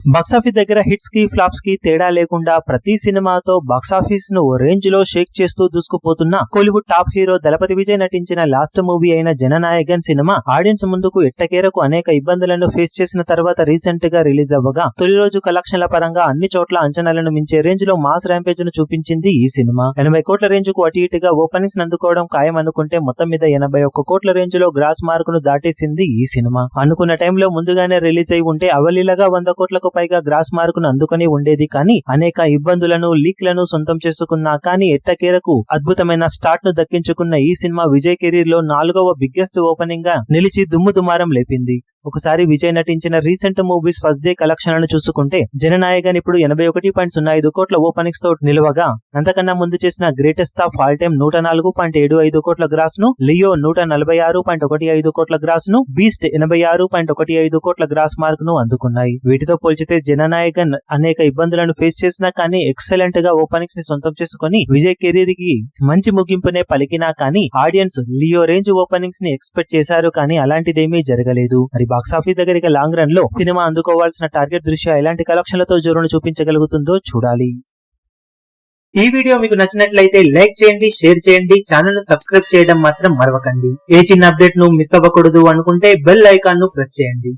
Box office దగ్గర hits కి flops కి తేడా లేకుండా ప్రతి సినిమాతో బాక్సాఫీస్ ను ఓ రేంజ్ లో షేక్ చేస్తూ దూసుకుపోతున్న కోలీవుడ్ టాప్ హీరో దళపతి విజయ్ నటించిన లాస్ట్ మూవీ అయిన జననాయకన్ సినిమా ఆడియన్స్ ముందుకు ఎట్టకేరకు అనేక ఇబ్బందులను ఫేస్ చేసిన తర్వాత రీసెంట్ గా రిలీజ్ అవ్వగా తొలి రోజు కలెక్షన్ల పరంగా అన్ని చోట్ల అంచనాలను మించే రేంజ్ లో మాస్ ర్యాంపేజ్ ను చూపించింది ఈ సినిమా. 80 కోట్ల రేంజ్ కు అటు ఇటుగా ఓపెనింగ్స్ అందుకోవడం ఖాయం అనుకుంటే మొత్తం మీద 81 కోట్ల రేంజ్ లో గ్రాస్ మార్క్ ను దాటేసింది ఈ సినిమా. అనుకున్న టైంలో ముందుగానే రిలీజ్ అయి ఉంటే అవలీలగా 100 కోట్లకు పైగా గ్రాస్ మార్కును అందుకుని ఉండేది. కానీ అనేక ఇబ్బందులను లీక్లను సొంతం చేసుకున్నా కానీ ఎట్టకేరకు అద్భుతమైన స్టార్ట్ ను దక్కించుకున్న ఈ సినిమా విజయ్ కెరీర్ లో 4వ బిగ్గెస్ట్ ఓపెనింగ్ గా నిలిచి దుమ్ముదుమారం లేపింది. ఒకసారి విజయ్ నటించిన రీసెంట్ మూవీస్ ఫస్ట్ డే కలెక్షన్లను చూసుకుంటే జననాయకన్ ఇప్పుడు 81.05 కోట్ల ఓపెనింగ్స్ తో నిలవగా అంతకన్నా ముందు చేసిన గ్రేటెస్ట్ ఆఫ్ ఆల్ టైమ్ 104.75 కోట్ల గ్రాస్ ను, లియో 146.15 కోట్ల గ్రాస్ ను, బీస్ట్ 86.15 కోట్ల గ్రాస్ మార్క్ ను అందుకున్నాయి. వీటితో పోల్చితే జననాయకన్ అనేక ఇబ్బందులను ఫేస్ చేసినా కానీ ఎక్సలెంట్ గా ఓపెనింగ్స్ ని సొంతం చేసుకుని విజయ్ కెరీర్ కి మంచి ముగింపునే పలికినా కానీ ఆడియన్స్ లియో రేంజ్ ఓపెనింగ్స్ ని ఎక్స్పెక్ట్ చేశారు. కానీ అలాంటిదేమీ జరగలేదు. మరి బాక్సాఫీస్ దగ్గరికి లాంగ్ రన్ లో సినిమా అందుకోవాల్సిన టార్గెట్ దృష్ట్యా ఎలాంటి కలెక్షన్లతో జోరును చూపించగలుగుతుందో చూడాలి. ఈ వీడియో మీకు నచ్చినట్లయితే లైక్ చేయండి, షేర్ చేయండి, ఛానల్ ను సబ్స్క్రైబ్ చేయడం మాత్రం మరవకండి. ఏ చిన్న అప్డేట్ ను మిస్ అవ్వకూడదు అనుకుంటే బెల్ ఐకాన్ ను ప్రెస్ చేయండి.